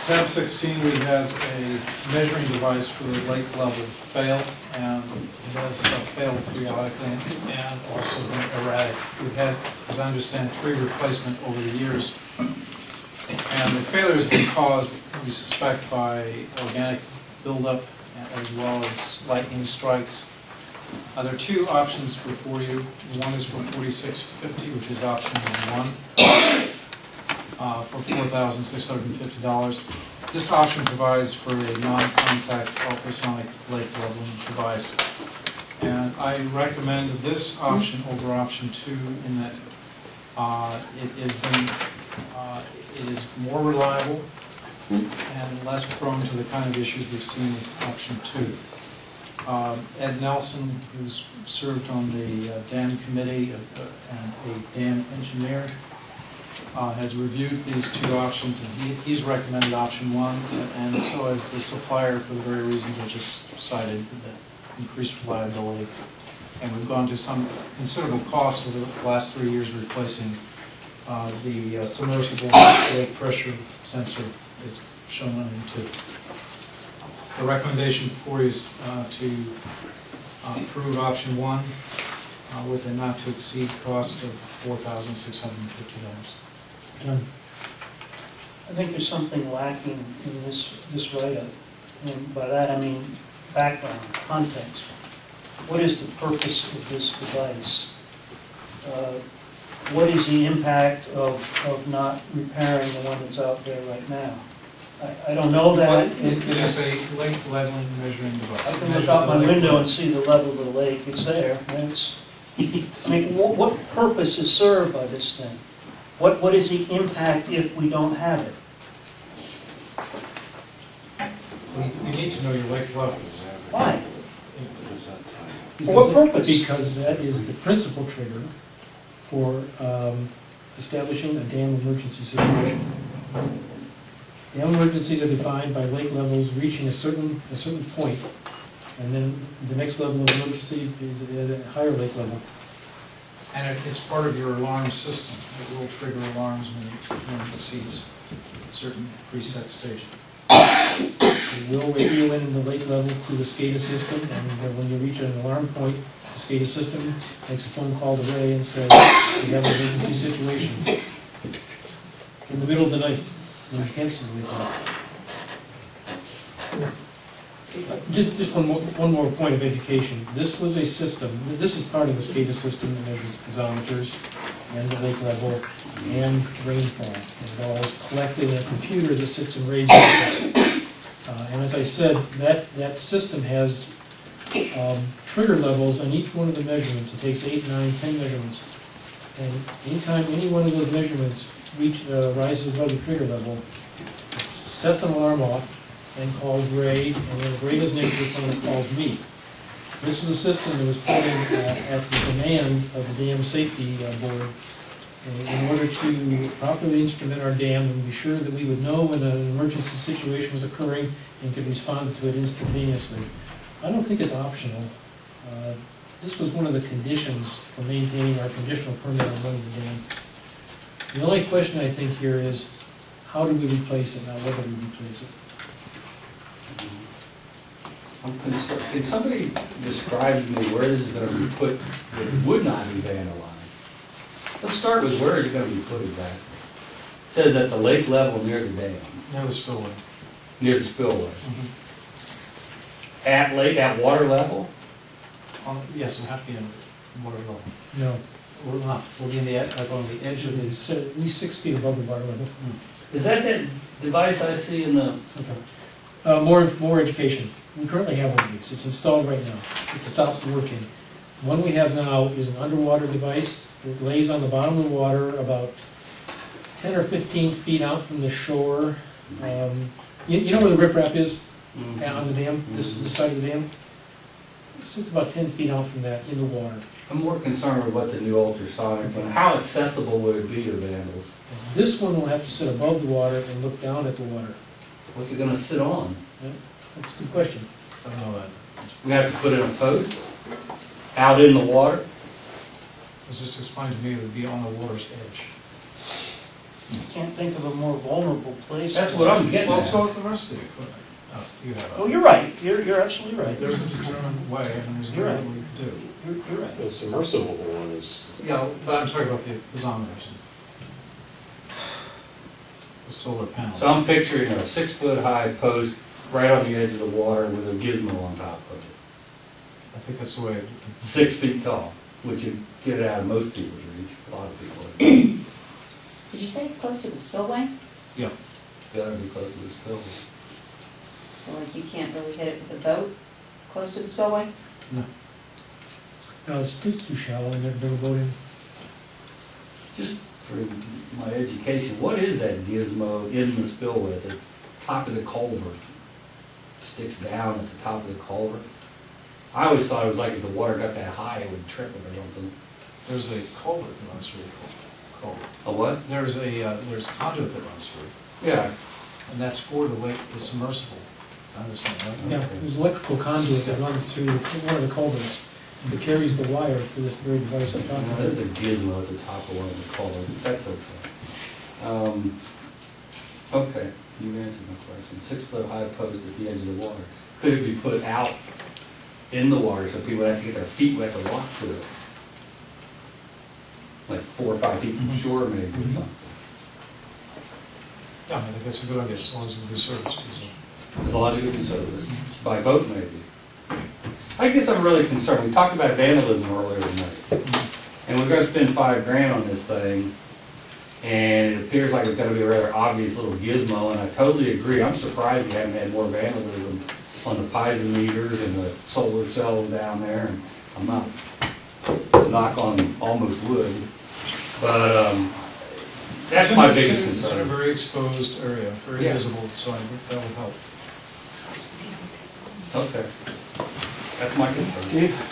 Tab 16, we have a measuring device for the lake level fail, and it has failed periodically and also been erratic. We've had, as I understand, 3 replacements over the years, and the failure has been caused, we suspect, by organic buildup as well as lightning strikes. There are 2 options before you. One is for $46.50, which is option 1. For $4,650. This option provides for a non-contact ultrasonic lake leveling device. And I recommend this option over option 2 in that it is more reliable and less prone to the kind of issues we've seen with option 2. Ed Nelson, who's served on the dam committee and a dam engineer, has reviewed these 2 options, and he's recommended option 1, and so has the supplier for the very reasons I just cited, the increased reliability. And we've gone to some considerable cost over the last 3 years replacing the submersible lake pressure sensor is shown on in 2. The recommendation for you is to approve option 1 with a not to exceed cost of $4,650. I think there's something lacking in this write-up, and by that I mean background, context. What is the purpose of this device? What is the impact of not repairing the one that's out there right now? I don't know that. It is a lake leveling measuring device. I can look out my window and see the level of the lake. It's there. I mean, what purpose is served by this thing? What is the impact if we don't have it? You need to know your lake levels. Why? For what purpose? Because that is the principal trigger for establishing a dam emergency situation. Dam emergencies are defined by lake levels reaching a certain point, and then the next level of emergency is at a higher lake level. And it's part of your alarm system. It will trigger alarms when it exceeds a certain preset stage. It will radio in the lake level to the SCADA system, and when you reach an alarm point, the SCADA system makes a phone call to Ray and says, we have an emergency situation. In the middle of the night, when you can't see the lake level. Just one more point of education. This was a system, this is part of the SCADA system that measures gasometers and the lake level and rainfall. And it all is collected in a computer that sits in Ray's office. And as I said, that system has trigger levels on each one of the measurements. It takes 8, 9, 10 measurements. And anytime any one of those measurements rises above the trigger level, it sets an alarm off and calls Ray, and then if Ray doesn't answer the phone, it calls me. This is a system that was put in at the demand of the Dam Safety Board in order to properly instrument our dam and be sure that we would know when an emergency situation was occurring and could respond to it instantaneously. I don't think it's optional. This was one of the conditions for maintaining our conditional permit on running the dam. The only question I think here is, how do we replace it, not whether we replace it. Can somebody describe to me where this is going to be put that would not be vandalized? Let's start with where is it going to be put exactly. It says at the lake level near the dam. Near the spillway. Near the spillway. At water level? Yes, it'll have to be in water level. No. Or not. We'll be on the edge of It's at least 6 feet above the water level. Is that device I see in the... Okay. More education. We currently have one of these. It's installed right now. It stopped working. One we have now is an underwater device. It lays on the bottom of the water about 10 or 15 feet out from the shore. You know where the riprap is on the dam, this side of the dam? It's about 10 feet out from that in the water. I'm more concerned with what the new ultrasonic, and how accessible would it be to vandals? This one will have to sit above the water and look down at the water. What's it going to sit on? Yeah, that's a good question. I don't know that. We have to put in a post out in the water. As just explained to me, it would be on the water's edge. Can't think of a more vulnerable place. That's what I'm getting Well, at. so is the rest of the equipment. You have Oh, you're right, you're absolutely right. There's a determined way, and there's You're a right. way to do. You're right. The submersible one is, Yeah, but I'm talking about the piezometers. The solar panels. So I'm picturing a 6-foot-high post right on the edge of the water with a gizmo on top of it. I think that's the way, 6 feet tall, which would get it out of most people's reach, a lot of people. Did you say it's close to the spillway? yeah. Gotta be close to the spillway. So like you can't really hit it with a boat close to the spillway? No. No, it's too shallow, and they're boating. Just for my education, what is that gizmo in the spillway at the top of the culvert? Sticks down at the top of the culvert? I always thought it was like if the water got that high, it would trip it or something. There's a culvert that runs through the culvert. A what? There's conduit that runs through, Yeah. and that's for the lake, the submersible. I understand that. Yeah, there's electrical conduit that runs through one of the culverts that carries the wire through this very device I'm talking There's about. a gizmo at the top of one of the culverts, that's okay. Okay, you answered my question. 6-foot-high post at the edge of the water. Could it be put out in the water so people have to get their feet wet to walk through it? Like 4 or 5 feet from shore maybe or something? Yeah, I think that's a good idea, as long as it can be serviced. As long as it can be serviced, by boat maybe. I guess I'm really concerned, we talked about vandalism earlier tonight. And we're gonna spend $5 grand on this thing, and it appears like it's gonna be a rather obvious little gizmo, and I totally agree. I'm surprised we haven't had more vandalism on the piezometers and the solar cells down there, and I'm not knock on almost wood, but, that's my biggest It's in a concern. very exposed area, very Yeah. visible, so I think that will help. Okay. That's my concern. Chief?